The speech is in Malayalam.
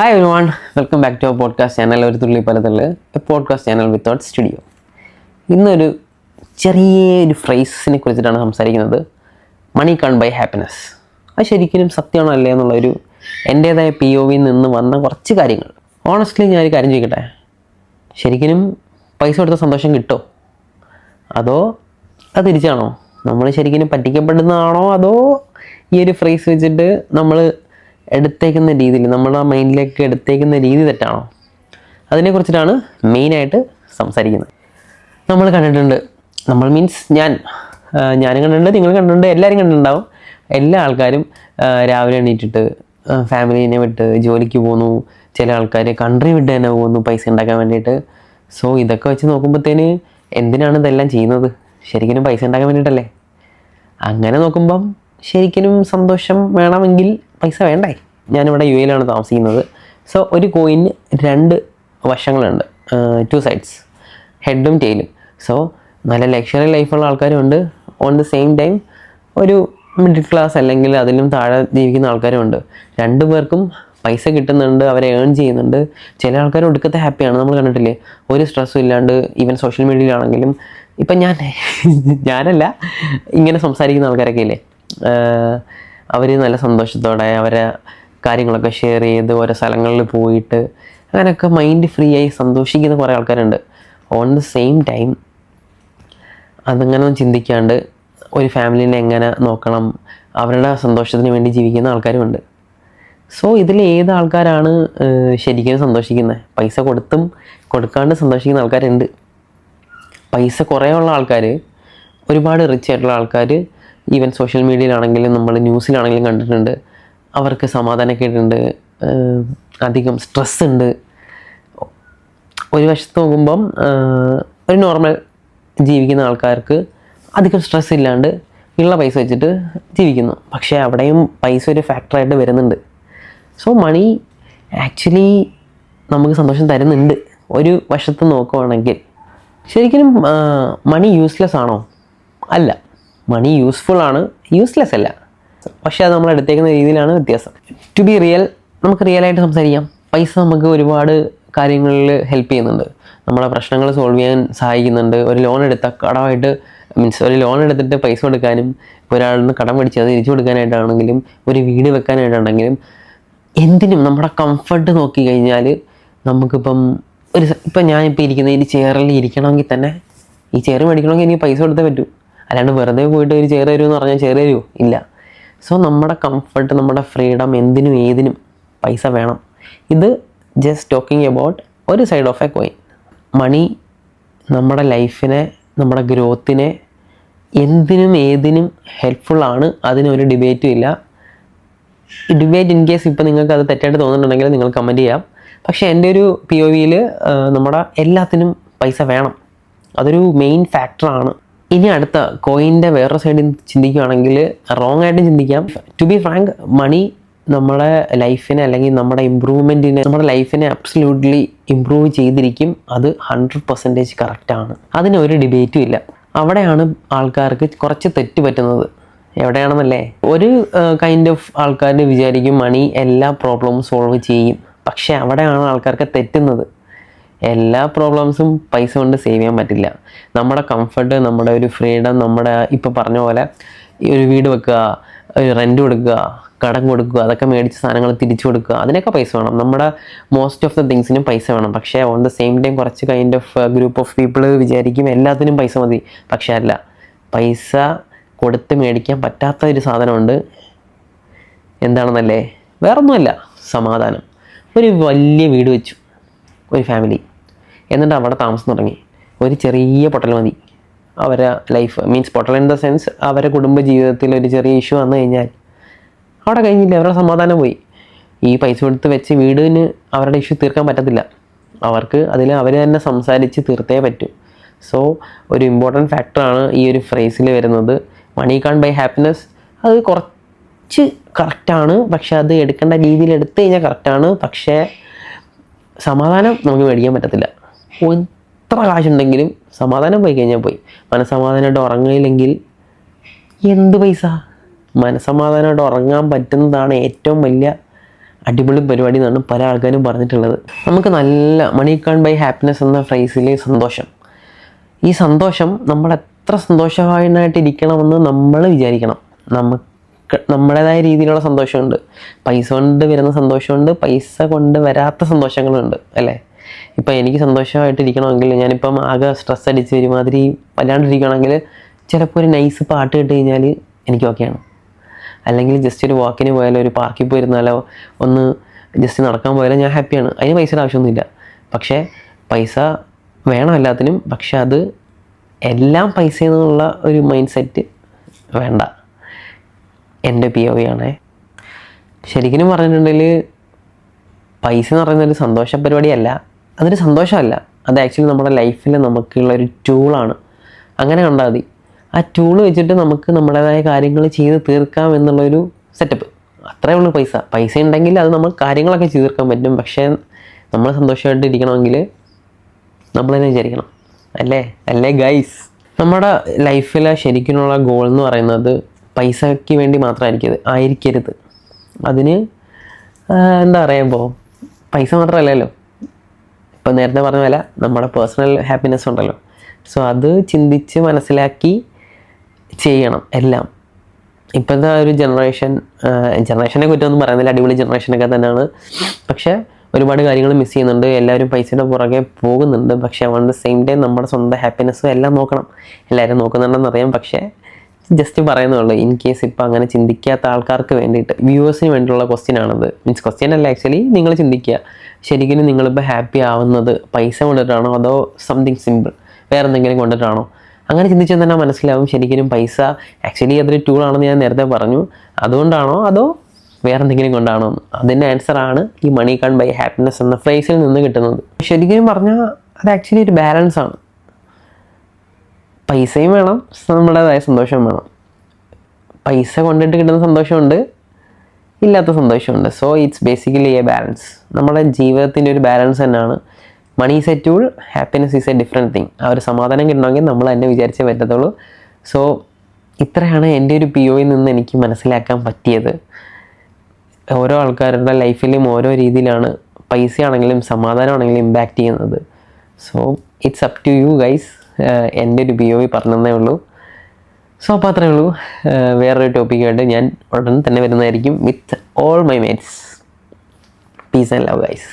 Hi everyone, welcome back to our podcast channel. ഒരു തുള്ളി പലതള്ള്, പോഡ്കാസ്റ്റ് ചാനൽ വിത്തൗട്ട് സ്റ്റുഡിയോ. ഇന്നൊരു ചെറിയൊരു ഫ്രേസിനെ കുറിച്ചിട്ടാണ് സംസാരിക്കുന്നത്. Money can buy happiness. അത് ശരിക്കും സത്യമാണോ അല്ലേ എന്നുള്ളൊരു എൻ്റേതായ POV നിന്ന് വന്ന കുറച്ച് കാര്യങ്ങൾ. ഓണസ്റ്റ്ലി ഞാനൊരു കാര്യം ചോദിക്കട്ടെ, ശരിക്കും പൈസ കൊടുത്ത സന്തോഷം കിട്ടുമോ? അതോ അത് തിരിച്ചാണോ? നമ്മൾ ശരിക്കും പറ്റിക്കപ്പെടുന്നതാണോ? അതോ ഈ ഒരു ഫ്രേസ് വെച്ചിട്ട് നമ്മൾ എടുത്തേക്കുന്ന രീതിയിൽ, നമ്മുടെ മൈൻഡിലേക്ക് എടുത്തേക്കുന്ന രീതി തെറ്റാണോ? അതിനെക്കുറിച്ചിട്ടാണ് മെയിനായിട്ട് സംസാരിക്കുന്നത്. നമ്മൾ കണ്ടിട്ടുണ്ട്, നമ്മൾ മീൻസ് ഞാനും കണ്ടിട്ടുണ്ട്, നിങ്ങൾ കണ്ടിട്ടുണ്ട്, എല്ലാവരും കണ്ടിട്ടുണ്ടാവും. എല്ലാ ആൾക്കാരും രാവിലെ എണീറ്റിട്ട് ഫാമിലീനെ വിട്ട് ജോലിക്ക് പോകുന്നു. ചില ആൾക്കാർ കൺട്രി വിട്ട് തന്നെ പോകുന്നു പൈസ ഉണ്ടാക്കാൻ വേണ്ടിയിട്ട്. സോ ഇതൊക്കെ വെച്ച് നോക്കുമ്പോഴത്തേന് എന്തിനാണ് ഇതെല്ലാം ചെയ്യുന്നത്? ശരിക്കും പൈസ ഉണ്ടാക്കാൻ വേണ്ടിയിട്ടല്ലേ? അങ്ങനെ നോക്കുമ്പം ശരിക്കും സന്തോഷം വേണമെങ്കിൽ പൈസ വേണ്ടേ? ഞാനിവിടെ UAE യിലാണ് താമസിക്കുന്നത്. സോ ഒരു കോയിന് രണ്ട് വശങ്ങളുണ്ട്, 2 സൈഡ്സ്, ഹെഡും ടെയിലും. സോ നല്ല ലക്ഷറി ലൈഫുള്ള ആൾക്കാരുമുണ്ട്, ഓൺ ദ സെയിം ടൈം ഒരു മിഡിൽ ക്ലാസ് അല്ലെങ്കിൽ അതിലും താഴെ ജീവിക്കുന്ന ആൾക്കാരുമുണ്ട്. രണ്ടു പേർക്കും പൈസ കിട്ടുന്നുണ്ട്, അവരെ ഏൺ ചെയ്യുന്നുണ്ട്. ചില ആൾക്കാർ ഒടുക്കത്തെ ഹാപ്പിയാണ്, നമ്മൾ കണ്ടിട്ടില്ലേ? ഒരു സ്ട്രെസ്സും ഇല്ലാണ്ട് ഈവൻ സോഷ്യൽ മീഡിയയിലാണെങ്കിലും. ഇപ്പം ഞാനല്ല, ഇങ്ങനെ സംസാരിക്കുന്ന ആൾക്കാരൊക്കെ ഇല്ലേ, അവർ നല്ല സന്തോഷത്തോടെ അവരെ കാര്യങ്ങളൊക്കെ ഷെയർ ചെയ്ത് ഓരോ സ്ഥലങ്ങളിൽ പോയിട്ട് അങ്ങനെയൊക്കെ മൈൻഡ് ഫ്രീ ആയി സന്തോഷിക്കുന്ന കുറേ ആൾക്കാരുണ്ട്. ഓൺ ദ സെയിം ടൈം അതങ്ങനെ ചിന്തിക്കാണ്ട് ഒരു ഫാമിലീനെ എങ്ങനെ നോക്കണം, അവരുടെ സന്തോഷത്തിന് വേണ്ടി ജീവിക്കുന്ന ആൾക്കാരുമുണ്ട്. സോ ഇതിൽ ഏത് ആൾക്കാരാണ് ശരിക്കും സന്തോഷിക്കുന്നത്? പൈസ കൊടുത്തും കൊടുക്കാണ്ട് സന്തോഷിക്കുന്ന ആൾക്കാരുണ്ട്. പൈസ കുറേ ഉള്ള ആൾക്കാർ, ഒരുപാട് റിച്ച് ആയിട്ടുള്ള ആൾക്കാർ, ഈവൻ സോഷ്യൽ മീഡിയയിലാണെങ്കിലും നമ്മൾ ന്യൂസിലാണെങ്കിലും കണ്ടിട്ടുണ്ട്. അവർക്ക് സമാധാനക്കേടുണ്ട്, അധികം സ്ട്രെസ് ഉണ്ട്. ഒരു വശത്ത് നോക്കുമ്പം ഒരു നോർമൽ ജീവിക്കുന്ന ആൾക്കാർക്ക് അധികം സ്ട്രെസ് ഇല്ലാണ്ട് ഉള്ള പൈസ വെച്ചിട്ട് ജീവിക്കുന്നു. പക്ഷേ അവിടെയും പൈസ ഒരു ഫാക്ടറായിട്ട് വരുന്നുണ്ട്. സോ മണി ആക്ച്വലി നമുക്ക് സന്തോഷം തരുന്നുണ്ട് ഒരു വശത്ത് നോക്കുവാണെങ്കിൽ. ശരിക്കും മണി യൂസ്ലെസ് ആണോ? അല്ല, മണി യൂസ്ഫുൾ ആണ്, യൂസ്ലെസ് അല്ല. പക്ഷേ അത് നമ്മൾ എടുത്തേക്കുന്ന രീതിയിലാണ് വ്യത്യാസം. ടു ബി റിയൽ, നമുക്ക് റിയലായിട്ട് സംസാരിക്കാം. പൈസ നമുക്ക് ഒരുപാട് കാര്യങ്ങളിൽ ഹെൽപ്പ് ചെയ്യുന്നുണ്ട്, നമ്മുടെ പ്രശ്നങ്ങൾ സോൾവ് ചെയ്യാൻ സഹായിക്കുന്നുണ്ട്. ഒരു ലോൺ എടുത്താൽ കടമായിട്ട് ഒരു ലോൺ എടുത്തിട്ട് പൈസ കൊടുക്കാനും, ഒരാളിന് കടം മേടിച്ച് അത് തിരിച്ചു കൊടുക്കാനായിട്ടാണെങ്കിലും, ഒരു വീട് വെക്കാനായിട്ടാണെങ്കിലും, എന്തിനും നമ്മുടെ കംഫർട്ട് നോക്കി കഴിഞ്ഞാൽ നമുക്കിപ്പം ഇപ്പം ഞാനിപ്പോൾ ഇരിക്കുന്ന ഈ ചെയറിൽ ഇരിക്കണമെങ്കിൽ തന്നെ, ഈ ചെയർ മേടിക്കണമെങ്കിൽ എനിക്ക് പൈസ കൊടുത്തേ പറ്റൂ. അല്ലാണ്ട് വെറുതെ പോയിട്ട് ഒരു ചെയർ തരുമെന്ന് പറഞ്ഞാൽ ചെയർ തരുമോ? ഇല്ല. സോ നമ്മുടെ കംഫർട്ട്, നമ്മുടെ ഫ്രീഡം, എന്തിനും ഏതിനും പൈസ വേണം. ഇത് ജസ്റ്റ് ടോക്കിംഗ് അബൌട്ട് ഒരു സൈഡ് ഓഫ് എ കോയിൻ. മണി നമ്മുടെ ലൈഫിനെ, നമ്മുടെ ഗ്രോത്തിനെ, എന്തിനും ഏതിനും ഹെൽപ്ഫുള്ളാണ്. അതിനൊരു ഡിബേറ്റും ഇല്ല. ഈ ഡിബേറ്റ് ഇൻ കേസ് ഇപ്പം നിങ്ങൾക്ക് അത് തെറ്റായിട്ട് തോന്നുന്നുണ്ടെങ്കിൽ നിങ്ങൾ കമൻറ്റ് ചെയ്യാം. പക്ഷേ എൻ്റെ ഒരു POVയിൽ നമ്മുടെ എല്ലാത്തിനും പൈസ വേണം, അതൊരു മെയിൻ ഫാക്ടറാണ്. ഇനി അടുത്ത കോയിൻ്റെ വേറൊരു സൈഡിൽ ചിന്തിക്കുകയാണെങ്കിൽ റോങ് ആയിട്ട് ചിന്തിക്കാം. ടു ബി ഫ്രാങ്ക്, മണി നമ്മുടെ ലൈഫിനെ അല്ലെങ്കിൽ നമ്മുടെ ഇമ്പ്രൂവ്മെൻറ്റിനെ, നമ്മുടെ ലൈഫിനെ അബ്സല്യൂട്ട്ലി ഇമ്പ്രൂവ് ചെയ്തിരിക്കും. അത് 100% കറക്റ്റാണ്, അതിനൊരു ഡിബേറ്റും ഇല്ല. അവിടെയാണ് ആൾക്കാർക്ക് കുറച്ച് തെറ്റ് പറ്റുന്നത്. എവിടെയാണെന്നല്ലേ, ഒരു കൈൻഡ് ഓഫ് ആൾക്കാർ വിചാരിക്കും മണി എല്ലാ പ്രോബ്ലവും സോൾവ് ചെയ്യും. പക്ഷേ അവിടെയാണ് ആൾക്കാർക്ക് തെറ്റുന്നത്. എല്ലാ പ്രോബ്ലംസും പൈസ കൊണ്ട് സേവ് ചെയ്യാൻ പറ്റില്ല. നമ്മുടെ കംഫർട്ട്, നമ്മുടെ ഒരു ഫ്രീഡം, നമ്മുടെ ഇപ്പോൾ പറഞ്ഞ പോലെ ഒരു വീട് വെക്കുക, ഒരു റെൻറ്റ് കൊടുക്കുക, കടം കൊടുക്കുക, അതൊക്കെ മേടിച്ച സാധനങ്ങൾ തിരിച്ചു കൊടുക്കുക, അതിനൊക്കെ പൈസ വേണം. നമ്മുടെ മോസ്റ്റ് ഓഫ് ദ തിങ്സിനും പൈസ വേണം. പക്ഷേ ഓൺ ദ സെയിം ടൈം കുറച്ച് kind of group of people വിചാരിക്കും എല്ലാത്തിനും പൈസ മതി. പക്ഷേ അല്ല, പൈസ കൊടുത്ത് മേടിക്കാൻ പറ്റാത്ത ഒരു സാധനമുണ്ട്. എന്താണെന്നല്ലേ? വേറൊന്നുമല്ല, സമാധാനം. ഒരു വലിയ വീട് വെച്ചു ഒരു ഫാമിലി, എന്നിട്ട് അവിടെ താമസം തുടങ്ങി. ഒരു ചെറിയ പൊട്ടൽ മതി അവരെ ലൈഫ്, മീൻസ് പൊട്ടൽ ഇൻ ദ സെൻസ് അവരെ കുടുംബ ജീവിതത്തിൽ ഒരു ചെറിയ ഇഷ്യൂ വന്നു കഴിഞ്ഞാൽ അവിടെ കഴിഞ്ഞില്ല, അവരുടെ സമാധാനം പോയി. ഈ പൈസ കൊടുത്ത് വെച്ച് വീടിന് അവരുടെ ഇഷ്യൂ തീർക്കാൻ പറ്റത്തില്ല. അവർക്ക് അതിൽ അവർ തന്നെ സംസാരിച്ച് തീർത്തേ പറ്റൂ. സോ ഒരു ഇമ്പോർട്ടൻറ്റ് ഫാക്ടറാണ് ഈ ഒരു ഫ്രേസിൽ വരുന്നത്, മണി കാൺ ബൈ ഹാപ്പിനെസ്. അത് കുറച്ച് കറക്റ്റാണ്, പക്ഷെ അത് എടുക്കേണ്ട രീതിയിൽ എടുത്തു കഴിഞ്ഞാൽ കറക്റ്റാണ്. പക്ഷേ സമാധാനം നമുക്ക് മേടിക്കാൻ പറ്റത്തില്ല. എത്ര കാശുണ്ടെങ്കിലും സമാധാനം പോയി കഴിഞ്ഞാൽ പോയി. മനസ്സമാധാനമായിട്ട് ഉറങ്ങിയില്ലെങ്കിൽ എന്ത് പൈസ? മനസ്സമാധാനമായിട്ട് ഉറങ്ങാൻ പറ്റുന്നതാണ് ഏറ്റവും വലിയ അടിപൊളി പരിപാടി എന്നാണ് പല ആൾക്കാരും പറഞ്ഞിട്ടുള്ളത്. നമുക്ക് നല്ല മണി കാൺ ബൈ ഹാപ്പിനെസ് എന്ന ഫ്രേസിൽ സന്തോഷം, ഈ സന്തോഷം നമ്മൾ എത്ര സന്തോഷമായിട്ടിരിക്കണമെന്ന് നമ്മൾ വിചാരിക്കണം. നമുക്ക് നമ്മുടേതായ രീതിയിലുള്ള സന്തോഷമുണ്ട്, പൈസ കൊണ്ട് വരുന്ന സന്തോഷമുണ്ട്, പൈസ കൊണ്ട് വരാത്ത സന്തോഷങ്ങളുണ്ട് അല്ലേ. ഇപ്പം എനിക്ക് സന്തോഷമായിട്ടിരിക്കണമെങ്കിൽ, ഞാനിപ്പം ആകെ സ്ട്രെസ് അടിച്ച് ഒരുമാതിരി വല്ലാണ്ടിരിക്കുകയാണെങ്കിൽ ചിലപ്പോൾ ഒരു നൈസ് പാട്ട് കേട്ട് കഴിഞ്ഞാൽ എനിക്ക് ഓക്കെയാണ്. അല്ലെങ്കിൽ ജസ്റ്റ് ഒരു വാക്കിന് പോയാലോ, ഒരു പാർക്കിൽ പോയിരുന്നാലോ, ഒന്ന് ജസ്റ്റ് നടക്കാൻ പോയാലോ ഞാൻ ഹാപ്പിയാണ്. അതിന് പൈസയുടെ ആവശ്യമൊന്നുമില്ല. പക്ഷേ പൈസ വേണം എല്ലാത്തിനും. പക്ഷെ അത് എല്ലാം പൈസ എന്നുള്ള ഒരു മൈൻഡ് സെറ്റ് വേണ്ട. എൻ്റെ POV ആണേ. ശരിക്കും പറഞ്ഞിട്ടുണ്ടെങ്കിൽ പൈസ എന്ന് പറയുന്നൊരു സന്തോഷ പരിപാടിയല്ല, അതൊരു സന്തോഷമല്ല, അത് ആക്ച്വലി നമ്മുടെ ലൈഫിൽ നമുക്കുള്ള ഒരു ടൂളാണ്. അങ്ങനെ കണ്ടാൽ മതി. ആ ടൂള് വെച്ചിട്ട് നമുക്ക് നമ്മുടേതായ കാര്യങ്ങൾ ചെയ്ത് തീർക്കാം എന്നുള്ളൊരു സെറ്റപ്പ്, അത്രേ ഉള്ളൂ. പൈസ ഉണ്ടെങ്കിൽ അത് നമ്മൾ കാര്യങ്ങളൊക്കെ ചെയ്ത് തീർക്കാൻ പറ്റും. പക്ഷേ നമ്മൾ സന്തോഷമായിട്ട് ഇരിക്കണമെങ്കിൽ നമ്മൾ തന്നെ വിചാരിക്കണം, അല്ലേ ഗൈസ്. നമ്മുടെ ലൈഫിലെ ശരിക്കുമുള്ള ഗോൾ എന്ന് പറയുന്നത് പൈസയ്ക്ക് വേണ്ടി ആയിരിക്കരുത്. അതിന് എന്താ പറയുമ്പോൾ പൈസ മാത്രമല്ലല്ലോ, ഇപ്പം നേരത്തെ പറഞ്ഞ പോലെ നമ്മുടെ പേഴ്സണൽ ഹാപ്പിനെസ് ഉണ്ടല്ലോ. സോ അത് ചിന്തിച്ച് മനസ്സിലാക്കി ചെയ്യണം എല്ലാം. ഇപ്പോഴത്തെ ഒരു ജനറേഷനെ കുറ്റമൊന്നും പറയുന്നില്ല, അടിപൊളി ജനറേഷനൊക്കെ തന്നെയാണ്. പക്ഷേ ഒരുപാട് കാര്യങ്ങൾ മിസ് ചെയ്യുന്നുണ്ട്, എല്ലാവരും പൈസയുടെ പുറകെ പോകുന്നുണ്ട്. പക്ഷേ ഓൺ ദ സെയിം ടൈം നമ്മുടെ സ്വന്തം ഹാപ്പിനെസ്സും എല്ലാം നോക്കണം. എല്ലാവരും നോക്കുന്നുണ്ടെന്നറിയാം, പക്ഷേ ജസ്റ്റ് പറയുന്നുള്ളൂ. ഇൻ കേസ് ഇപ്പം അങ്ങനെ ചിന്തിക്കാത്ത ആൾക്കാർക്ക് വേണ്ടിയിട്ട്, വ്യൂവേഴ്സിന് വേണ്ടിയിട്ടുള്ള ക്വസ്റ്റ്യൻ ആണത്. മീൻസ് ക്വസ്റ്റ്യൻ അല്ല, ആക്ച്വലി നിങ്ങൾ ചിന്തിക്കുക, ശരിക്കും നിങ്ങളിപ്പോൾ ഹാപ്പി ആവുന്നത് പൈസ കൊണ്ടിട്ടാണോ അതോ സംതിങ് സിമ്പിൾ വേറെ എന്തെങ്കിലും കൊണ്ടിട്ടാണോ? അങ്ങനെ ചിന്തിച്ചാൽ തന്നെ മനസ്സിലാവും ശരിക്കും പൈസ ആക്ച്വലി അതൊരു ടൂളാണെന്ന് ഞാൻ നേരത്തെ പറഞ്ഞു. അതുകൊണ്ടാണോ അതോ വേറെ എന്തെങ്കിലും കൊണ്ടാണോ? അതിൻ്റെ ആൻസറാണ് ഈ മണി കാൺ ബൈ ഹാപ്പിനെസ് എന്ന ഫ്രേസിൽ നിന്ന് കിട്ടുന്നത്. ശരിക്കും പറഞ്ഞാൽ അത് ആക്ച്വലി ഒരു ബാലൻസ് ആണ്. പൈസയും വേണം, നമ്മുടേതായ സന്തോഷവും വേണം. പൈസ കൊണ്ടിട്ട് കിട്ടുന്ന സന്തോഷമുണ്ട്, ഇല്ലാത്ത സന്തോഷമുണ്ട്. So it's basically a balance. നമ്മുടെ ജീവിതത്തിൻ്റെ ഒരു ബാലൻസ് തന്നെയാണ്. Money is a tool, happiness is a different thing. ആ ഒരു സമാധാനം കിട്ടണമെങ്കിൽ നമ്മൾ തന്നെ വിചാരിച്ചേ പറ്റത്തുള്ളൂ. സോ ഇത്രയാണ് എൻ്റെ ഒരു POയിൽ നിന്ന് എനിക്ക് മനസ്സിലാക്കാൻ പറ്റിയത്. ഓരോ ആൾക്കാരുടെ ലൈഫിലും ഓരോ രീതിയിലാണ് പൈസയാണെങ്കിലും സമാധാനമാണെങ്കിലും ഇമ്പാക്റ്റ് ചെയ്യുന്നത്. So it's up to you guys. എൻ്റെ ഒരു POV പറഞ്ഞതേ ഉള്ളൂ. സോ അപ്പോൾ അത്രേ ഉള്ളൂ. വേറൊരു ടോപ്പിക്കായിട്ട് ഞാൻ ഉടൻ തന്നെ വരുന്നതായിരിക്കും with all my mates. Piece and love guys.